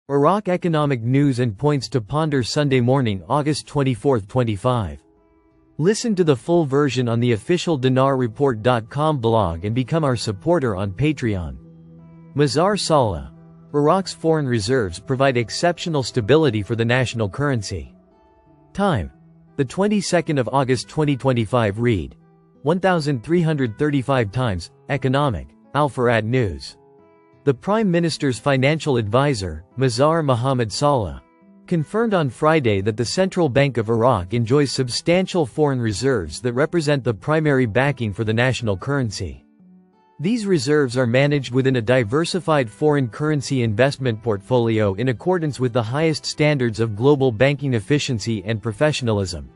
Iraq economic news and points to ponder Sunday morning, August 24, 25. Listen to the full version on the official dinarreport.com blog and become our supporter on Patreon. Mazar Saleh. Iraq's foreign reserves provide exceptional stability for the national currency. Time: the 22nd of August 2025. Read 1335 times. Economic. Al Farad News. The Prime Minister's financial advisor, Mazar Mohammed Saleh, confirmed on Friday that the Central Bank of Iraq enjoys substantial foreign reserves that represent the primary backing for the national currency. These reserves are managed within a diversified foreign currency investment portfolio in accordance with the highest standards of global banking efficiency and professionalism.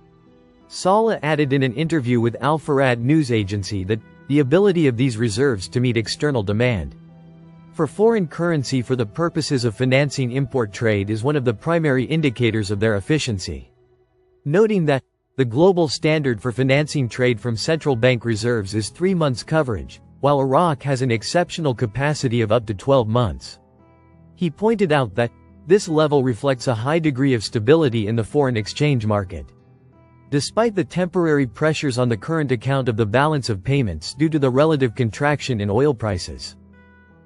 Saleh added in an interview with Al Farad news agency that the ability of these reserves to meet external demand for foreign currency for the purposes of financing import trade is one of the primary indicators of their efficiency. Noting that the global standard for financing trade from central bank reserves is 3 months coverage, while Iraq has an exceptional capacity of up to 12 months. He pointed out that this level reflects a high degree of stability in the foreign exchange market. Despite the temporary pressures on the current account of the balance of payments due to the relative contraction in oil prices.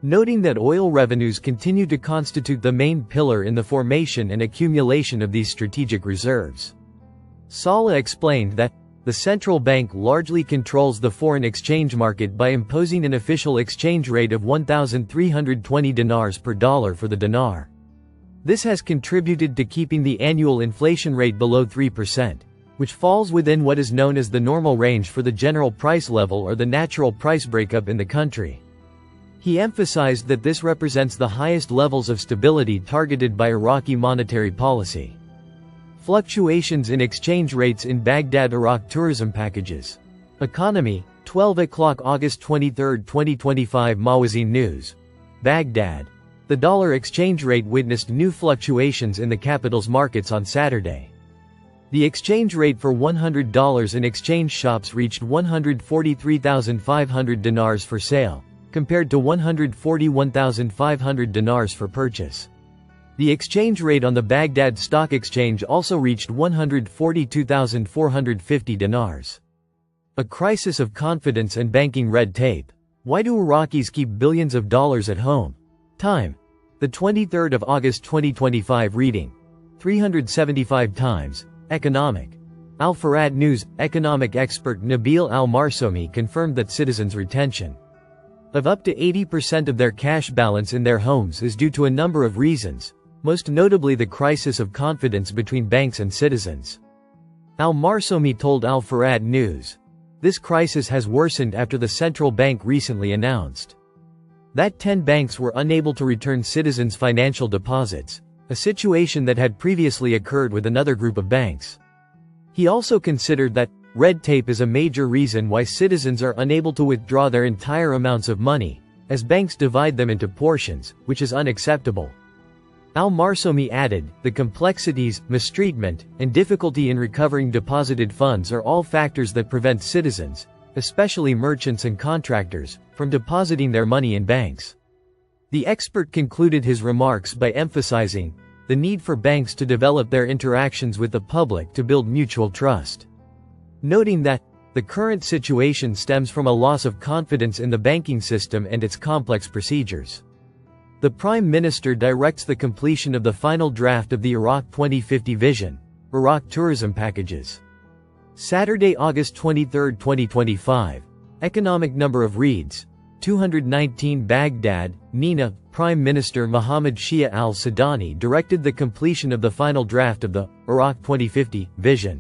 Noting that oil revenues continue to constitute the main pillar in the formation and accumulation of these strategic reserves. Saleh explained that the central bank largely controls the foreign exchange market by imposing an official exchange rate of 1,320 dinars per dollar for the dinar. This has contributed to keeping the annual inflation rate below 3%, which falls within what is known as the normal range for the general price level or the natural price breakup in the country. He emphasized that this represents the highest levels of stability targeted by Iraqi monetary policy. Fluctuations in exchange rates in Baghdad. Iraq tourism packages. Economy, 12 o'clock August 23, 2025. Mawazin News. Baghdad. The dollar exchange rate witnessed new fluctuations in the capital's markets on Saturday. The exchange rate for $100 in exchange shops reached 143,500 dinars for sale, compared to 141,500 dinars for purchase. The exchange rate on the Baghdad Stock Exchange also reached 142,450 dinars. A crisis of confidence and banking red tape. Why do Iraqis keep billions of dollars at home? Time: the 23rd of August 2025. Reading 375 times. Economic. Al Farad News. Economic expert Nabil Al-Marsomi confirmed that citizens' retention of up to 80% of their cash balance in their homes is due to a number of reasons, most notably the crisis of confidence between banks and citizens. Al-Marsomi told Al Farad News, "This crisis has worsened after the central bank recently announced that 10 banks were unable to return citizens' financial deposits, a situation that had previously occurred with another group of banks." He also considered that red tape is a major reason why citizens are unable to withdraw their entire amounts of money, as banks divide them into portions, which is unacceptable. Al-Marsomi added, "The complexities, mistreatment, and difficulty in recovering deposited funds are all factors that prevent citizens, especially merchants and contractors, from depositing their money in banks." The expert concluded his remarks by emphasizing the need for banks to develop their interactions with the public to build mutual trust. Noting that the current situation stems from a loss of confidence in the banking system and its complex procedures. The Prime Minister directs the completion of the final draft of the Iraq 2050 Vision, Iraq tourism packages. Saturday, August 23, 2025. Economic number of reads 219. Baghdad, Nina. Prime Minister Mohammed Shia al-Sudani directed the completion of the final draft of the Iraq 2050 Vision.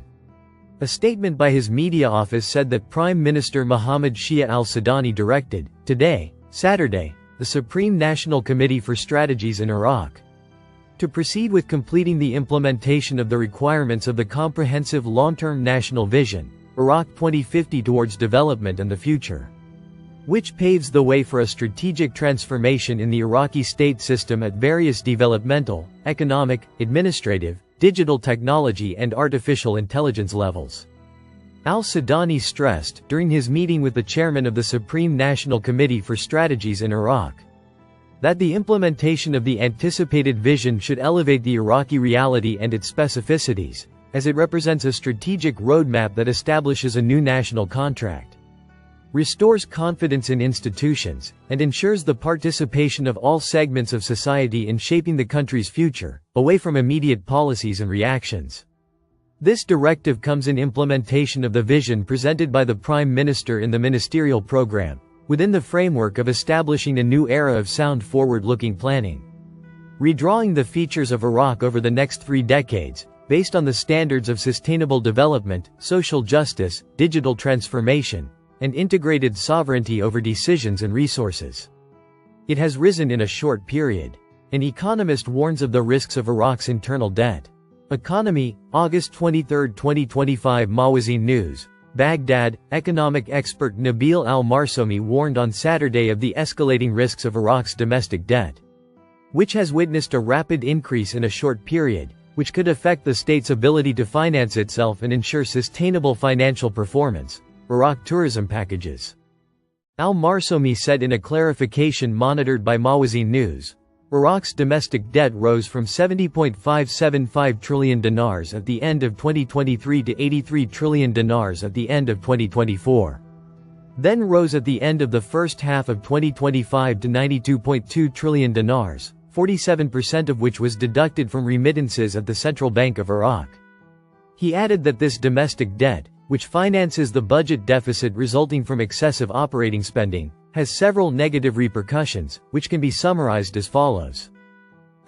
A statement by his media office said that Prime Minister Mohammed Shia al-Sudani directed, today, Saturday, the Supreme National Committee for Strategies in Iraq to proceed with completing the implementation of the requirements of the comprehensive long-term national vision, Iraq 2050 towards development and the future, which paves the way for a strategic transformation in the Iraqi state system at various developmental, economic, administrative, digital technology and artificial intelligence levels. Al-Sudani stressed, during his meeting with the chairman of the Supreme National Committee for Strategies in Iraq, that the implementation of the anticipated vision should elevate the Iraqi reality and its specificities, as it represents a strategic roadmap that establishes a new national contract, restores confidence in institutions, and ensures the participation of all segments of society in shaping the country's future, away from immediate policies and reactions. This directive comes in implementation of the vision presented by the Prime Minister in the ministerial program, within the framework of establishing a new era of sound forward-looking planning. Redrawing the features of Iraq over the next 3 decades, based on the standards of sustainable development, social justice, digital transformation, and integrated sovereignty over decisions and resources. It has risen in a short period. An economist warns of the risks of Iraq's internal debt. Economy, August 23, 2025. Mawazin News. Baghdad, economic expert Nabil al-Marsomi warned on Saturday of the escalating risks of Iraq's domestic debt, which has witnessed a rapid increase in a short period, which could affect the state's ability to finance itself and ensure sustainable financial performance. Iraq tourism packages. Al-Marsomi said in a clarification monitored by Mawazin News, Iraq's domestic debt rose from 70.575 trillion dinars at the end of 2023 to 83 trillion dinars at the end of 2024. Then rose at the end of the first half of 2025 to 92.2 trillion dinars, 47% of which was deducted from remittances at the Central Bank of Iraq. He added that this domestic debt, which finances the budget deficit resulting from excessive operating spending, has several negative repercussions, which can be summarized as follows.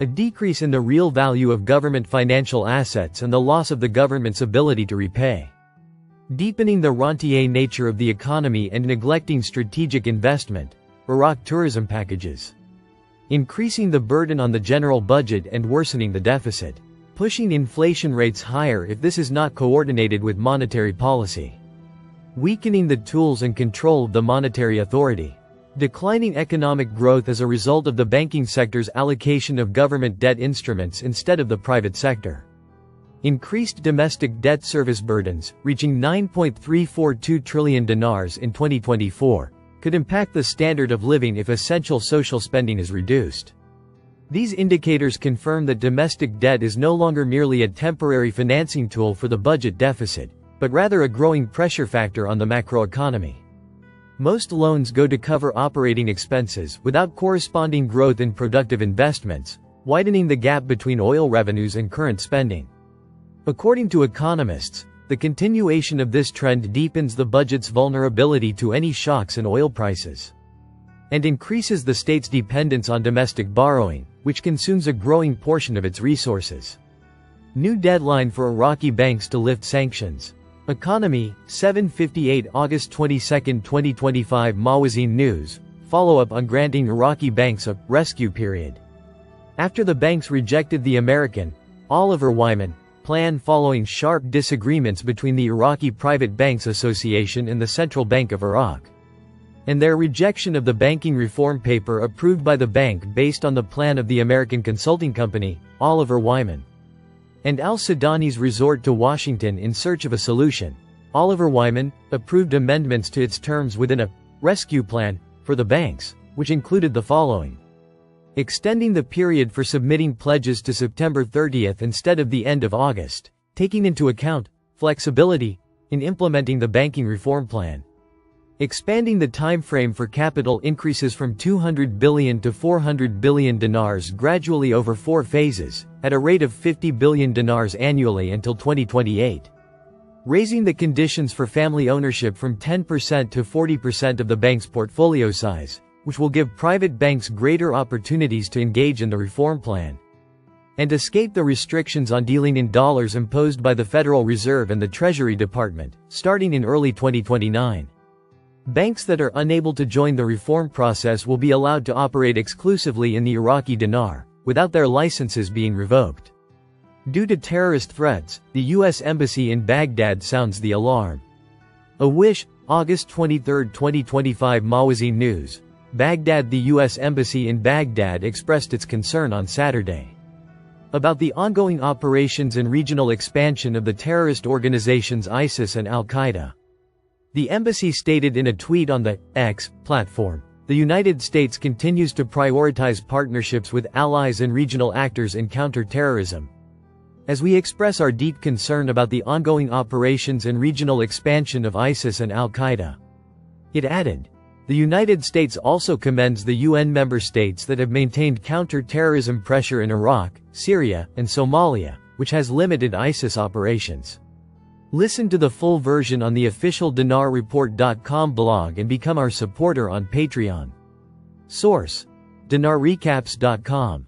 A decrease in the real value of government financial assets and the loss of the government's ability to repay. Deepening the rentier nature of the economy and neglecting strategic investment. Iraq tourism packages. Increasing the burden on the general budget and worsening the deficit. Pushing inflation rates higher if this is not coordinated with monetary policy. Weakening the tools and control of the monetary authority. Declining economic growth as a result of the banking sector's allocation of government debt instruments instead of the private sector. Increased domestic debt service burdens, reaching 9.342 trillion dinars in 2024, could impact the standard of living if essential social spending is reduced. These indicators confirm that domestic debt is no longer merely a temporary financing tool for the budget deficit, but rather a growing pressure factor on the macroeconomy. Most loans go to cover operating expenses without corresponding growth in productive investments, widening the gap between oil revenues and current spending. According to economists, the continuation of this trend deepens the budget's vulnerability to any shocks in oil prices, and increases the state's dependence on domestic borrowing, which consumes a growing portion of its resources. New deadline for Iraqi banks to lift sanctions. Economy, 7:58 August 22, 2025. Mawazin News. Follow-up on granting Iraqi banks a rescue period. After the banks rejected the American, Oliver Wyman, plan following sharp disagreements between the Iraqi Private Banks Association and the Central Bank of Iraq, and their rejection of the banking reform paper approved by the bank based on the plan of the American consulting company, Oliver Wyman, and al-Sudani's resort to Washington in search of a solution, Oliver Wyman approved amendments to its terms within a rescue plan for the banks, which included the following: extending the period for submitting pledges to September 30 instead of the end of August, taking into account flexibility in implementing the banking reform plan. Expanding the time frame for capital increases from 200 billion to 400 billion dinars gradually over 4 phases, at a rate of 50 billion dinars annually until 2028. Raising the conditions for family ownership from 10% to 40% of the bank's portfolio size, which will give private banks greater opportunities to engage in the reform plan, and escape the restrictions on dealing in dollars imposed by the Federal Reserve and the Treasury Department, starting in early 2029. Banks that are unable to join the reform process will be allowed to operate exclusively in the Iraqi dinar, without their licenses being revoked. Due to terrorist threats, the U.S. Embassy in Baghdad sounds the alarm. A wish, August 23, 2025. Mawazin News. Baghdad. The U.S. Embassy in Baghdad expressed its concern on Saturday about the ongoing operations and regional expansion of the terrorist organizations ISIS and al-Qaeda. The embassy stated in a tweet on the X platform, The United States continues to prioritize partnerships with allies and regional actors in counter-terrorism. As we express our deep concern about the ongoing operations and regional expansion of ISIS and al-Qaeda. It added, the United States also commends the UN member states that have maintained counter-terrorism pressure in Iraq, Syria, and Somalia, which has limited ISIS operations. Listen to the full version on the official dinarreport.com blog and become our supporter on Patreon. Source: dinarrecaps.com